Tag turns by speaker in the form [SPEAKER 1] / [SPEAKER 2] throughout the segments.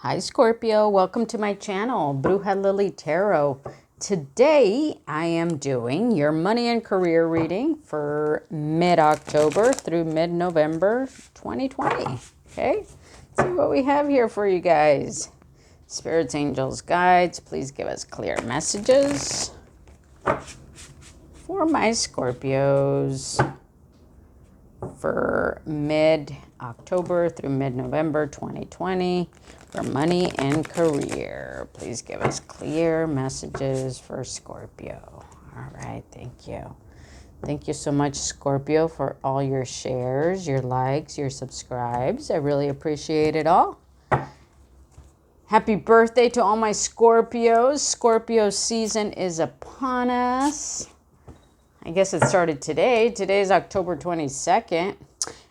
[SPEAKER 1] Hi Scorpio, welcome to my channel, Bruja Lily Tarot. Today I am doing your money and career reading for mid-October through mid-November 2020. Okay, let's see what we have here for you guys. Spirits, angels, guides, please give us clear messages for my Scorpios for mid-October through mid-November 2020 for money and career. Please give us clear messages for Scorpio. All right, thank you. Thank you so much, Scorpio, for all your shares, your likes, your subscribes. I really appreciate it all. Happy birthday to all my Scorpios. Scorpio season is upon us. I guess it started today. Today is October 22nd.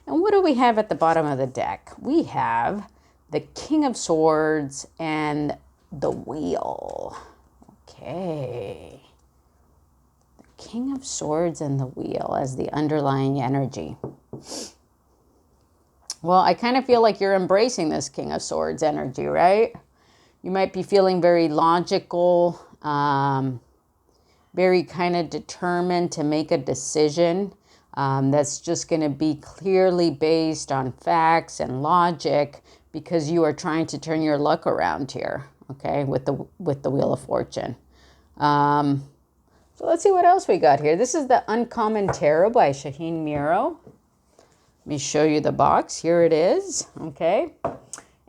[SPEAKER 1] And what do we have at the bottom of the deck? We have the King of Swords and the Wheel. Okay. The King of Swords and the Wheel as the underlying energy. Well, I kind of feel like you're embracing this King of Swords energy, right? You might be feeling very logical, very kind of determined to make a decision that's just going to be clearly based on facts and logic because you are trying to turn your luck around here, okay, with the Wheel of Fortune. So let's see what else we got here. This is the Uncommon Tarot by Shaheen Miro. Let me show you the box. Here it is, okay?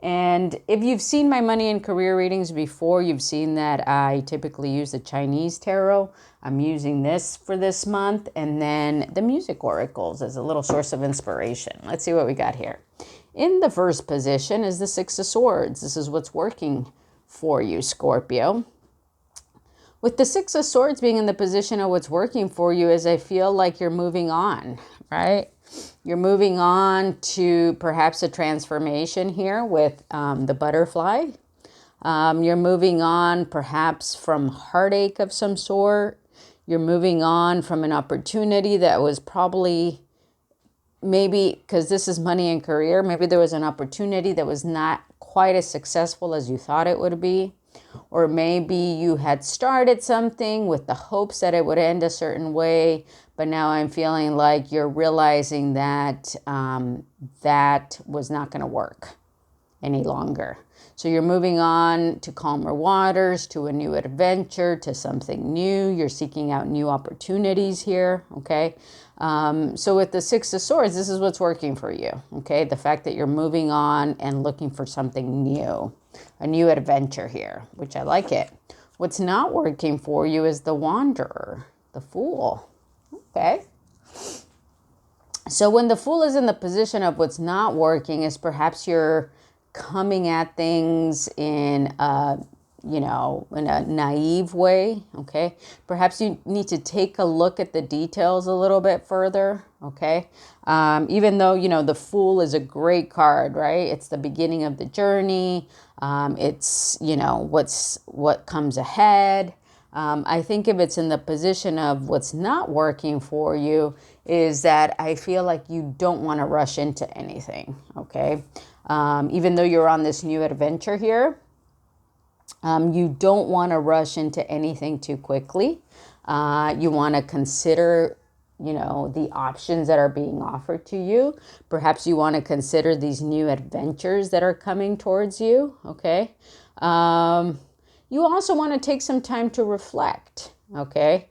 [SPEAKER 1] And if you've seen my money and career readings before, you've seen that I typically use the Chinese tarot. I'm using this for this month, and then the music oracles as a little source of inspiration. Let's see what we got here. In the first position is the Six of Swords. This is what's working for you, Scorpio. With the Six of Swords being in the position of what's working for you is I feel like you're moving on, right? You're moving on to perhaps a transformation here with the butterfly. You're moving on perhaps from heartache of some sort. You're moving on from an opportunity that was probably maybe, because this is money and career, maybe there was an opportunity that was not quite as successful as you thought it would be. Or maybe you had started something with the hopes that it would end a certain way, but now I'm feeling like you're realizing that that was not going to work any longer. So you're moving on to calmer waters, to a new adventure, to something new. You're seeking out new opportunities here, okay? So with the Six of Swords, this is what's working for you, okay? The fact that you're moving on and looking for something new, a new adventure here, which I like it. What's not working for you is the Wanderer, the Fool, okay? So when the Fool is in the position of what's not working is perhaps you're coming at things in in a naive way, okay? Perhaps you need to take a look at the details a little bit further, okay? Even though, the Fool is a great card, right? It's the beginning of the journey. It's, what comes ahead. I think if it's in the position of what's not working for you is that I feel like you don't want to rush into anything, okay? Even though you're on this new adventure here, you don't want to rush into anything too quickly. You want to consider, the options that are being offered to you. Perhaps you want to consider these new adventures that are coming towards you, okay? You also want to take some time to reflect, okay?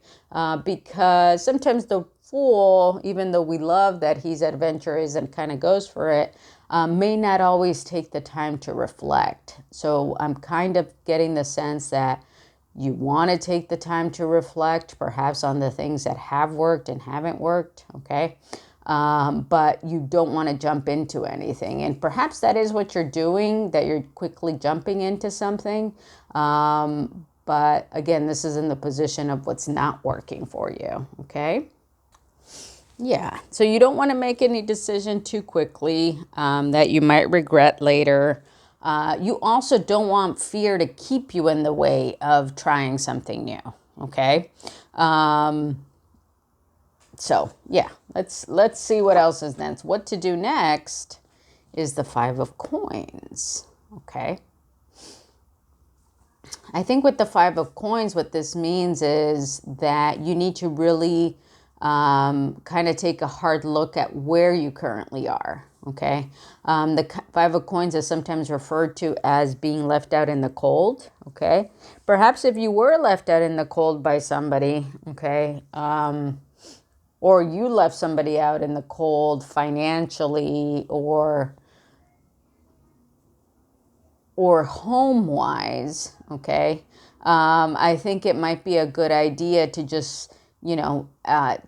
[SPEAKER 1] Because sometimes the Fool, even though we love that he's adventurous and kind of goes for it, may not always take the time to reflect. So I'm kind of getting the sense that you want to take the time to reflect, perhaps on the things that have worked and haven't worked, okay? But you don't want to jump into anything. And perhaps that is what you're doing, that you're quickly jumping into something. But again, this is in the position of what's not working for you, okay? Yeah, so you don't want to make any decision too quickly that you might regret later. You also don't want fear to keep you in the way of trying something new, okay? So yeah, let's see what else is next. What to do next is the Five of Coins, okay? I think with the Five of Coins, what this means is that you need to really kind of take a hard look at where you currently are. Okay. The Five of Coins is sometimes referred to as being left out in the cold. Okay. Perhaps if you were left out in the cold by somebody, okay, or you left somebody out in the cold financially or home-wise, okay, I think it might be a good idea to just,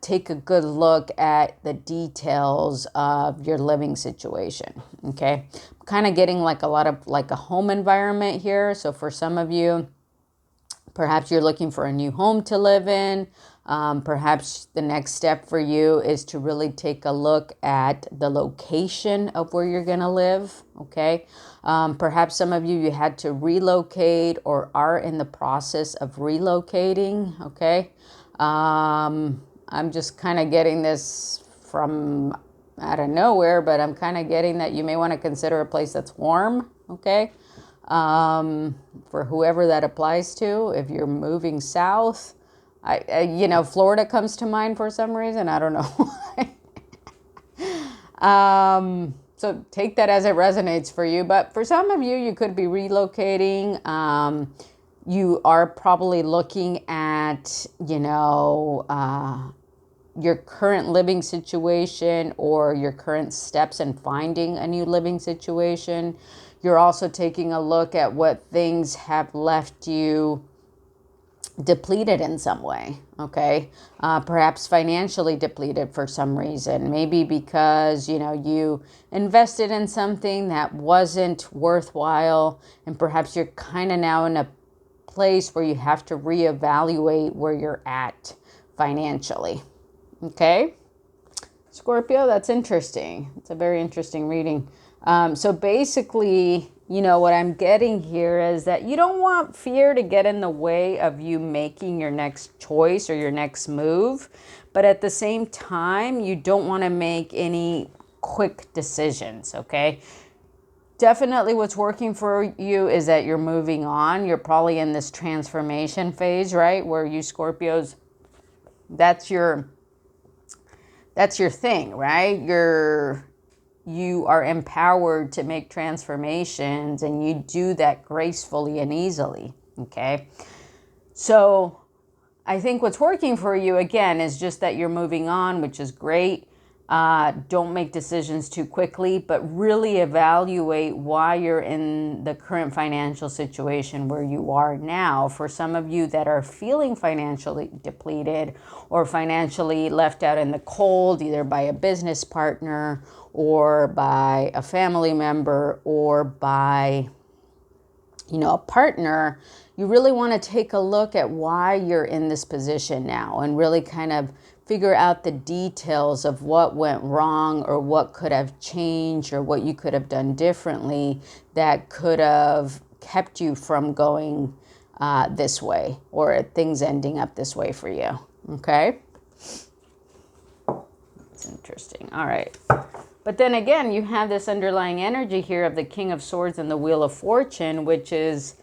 [SPEAKER 1] take a good look at the details of your living situation, okay? I'm kind of getting like a lot of like a home environment here. So for some of you, perhaps you're looking for a new home to live in. Perhaps the next step for you is to really take a look at the location of where you're going to live, okay? Perhaps some of you had to relocate or are in the process of relocating, okay? I'm just kind of getting this from out of nowhere, but I'm kind of getting that you may want to consider a place that's warm, okay? For whoever that applies to. If you're moving south, Florida comes to mind for some reason. I don't know why. So take that as it resonates for you. But for some of you, you could be relocating. You are probably looking at, your current living situation or your current steps in finding a new living situation. You're also taking a look at what things have left you depleted in some way, okay? Perhaps financially depleted for some reason. Maybe because, you invested in something that wasn't worthwhile, and perhaps you're kind of now in a place where you have to reevaluate where you're at financially, okay? Scorpio, that's interesting. It's a very interesting reading. So basically, what I'm getting here is that you don't want fear to get in the way of you making your next choice or your next move. But at the same time, you don't want to make any quick decisions, okay? Definitely what's working for you is that you're moving on. You're probably in this transformation phase, right? Where you Scorpios, that's your thing, right? You are empowered to make transformations, and you do that gracefully and easily, okay? So I think what's working for you, again, is just that you're moving on, which is great. Don't make decisions too quickly, but really evaluate why you're in the current financial situation where you are now. For some of you that are feeling financially depleted or financially left out in the cold, either by a business partner or by a family member or by, a partner, you really want to take a look at why you're in this position now and really kind of figure out the details of what went wrong or what could have changed or what you could have done differently that could have kept you from going this way or things ending up this way for you. Okay? That's interesting. All right. But then again, you have this underlying energy here of the King of Swords and the Wheel of Fortune, which is,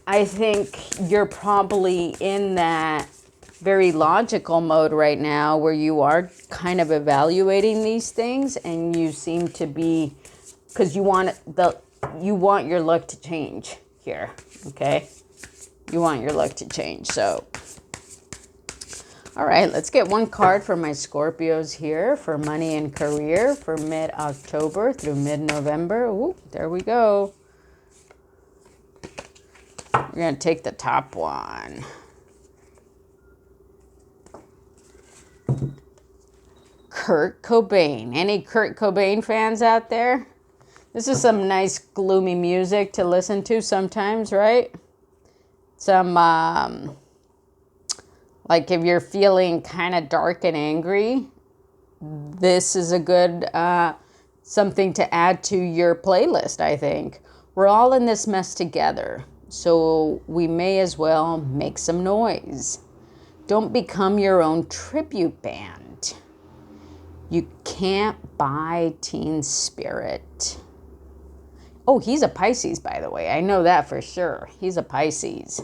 [SPEAKER 1] I think you're probably in that very logical mode right now where you are kind of evaluating these things, and you seem to be, because you want your luck to change here, okay? You want your luck to change. So all right, let's get one card for my Scorpios here for money and career for mid-October through mid-November. Ooh, there we go. We're going to take the top one. Kurt Cobain. Any Kurt Cobain fans out there? This is some nice gloomy music to listen to sometimes, right? Some, like if you're feeling kind of dark and angry, this is a good something to add to your playlist, I think. We're all in this mess together, so we may as well make some noise. Don't become your own tribute band. You can't buy teen spirit. Oh, he's a Pisces, by the way. I know that for sure. He's a Pisces.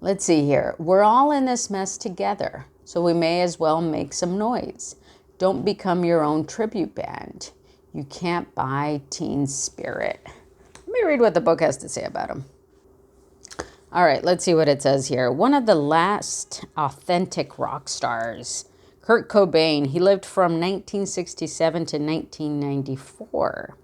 [SPEAKER 1] Let's see here. We're all in this mess together, so we may as well make some noise. Don't become your own tribute band. You can't buy teen spirit. Let me read what the book has to say about him. All right, let's see what it says here. One of the last authentic rock stars, Kurt Cobain. He lived from 1967 to 1994.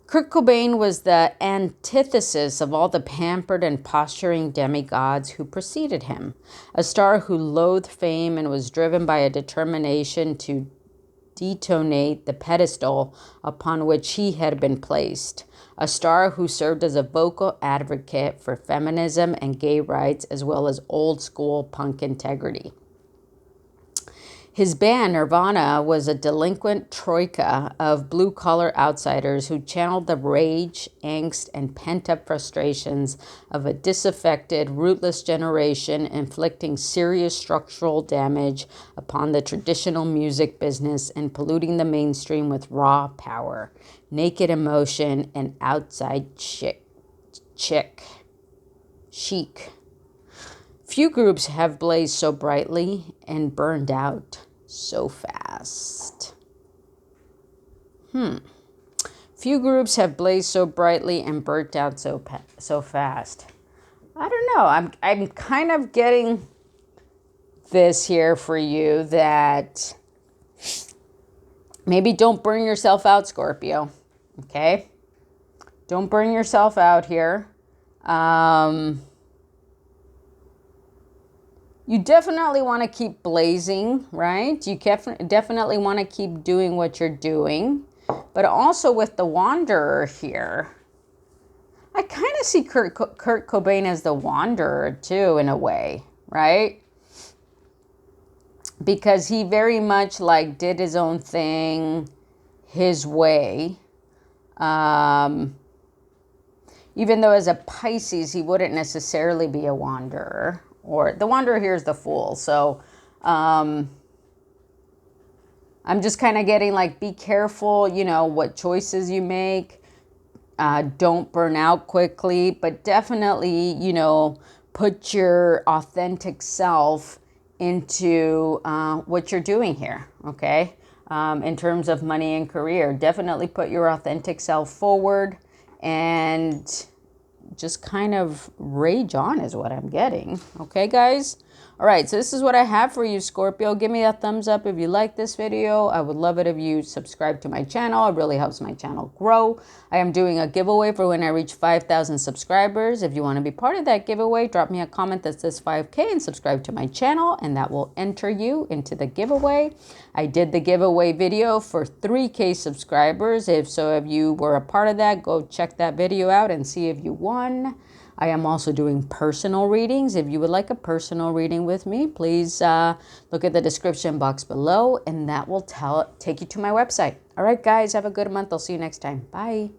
[SPEAKER 1] Kurt Cobain was the antithesis of all the pampered and posturing demigods who preceded him. A star who loathed fame and was driven by a determination to detonate the pedestal upon which he had been placed. A star who served as a vocal advocate for feminism and gay rights, as well as old school punk integrity. His band, Nirvana, was a delinquent troika of blue-collar outsiders who channeled the rage, angst, and pent-up frustrations of a disaffected, rootless generation, inflicting serious structural damage upon the traditional music business and polluting the mainstream with raw power, naked emotion, and outside chic. Few groups have blazed so brightly and burned out so fast. Few groups have blazed so brightly and burnt out so fast. I don't know. I'm kind of getting this here for you that maybe don't burn yourself out, Scorpio. Okay? Don't burn yourself out here. You definitely want to keep blazing, right? You definitely want to keep doing what you're doing. But also with the Wanderer here, I kind of see Kurt Cobain as the Wanderer too, in a way, right? Because he very much like did his own thing, his way. Even though as a Pisces, he wouldn't necessarily be a wanderer. Or the wanderer here is the Fool. So I'm just kind of getting like, be careful, you know, what choices you make. Don't burn out quickly, but definitely, you know, put your authentic self into what you're doing here, okay? In terms of money and career, definitely put your authentic self forward and just kind of rage on is what I'm getting. Okay, guys? All right, so this is what I have for you, Scorpio. Give me a thumbs up if you like this video. I would love it if you subscribe to my channel. It really helps my channel grow. I am doing a giveaway for when I reach 5,000 subscribers. If you want to be part of that giveaway, drop me a comment that says 5K and subscribe to my channel, and that will enter you into the giveaway. I did the giveaway video for 3K subscribers. If you were a part of that, go check that video out and see if you won. I am also doing personal readings. If you would like a personal reading with me, please look at the description box below, and that will take you to my website. All right, guys, have a good month. I'll see you next time. Bye.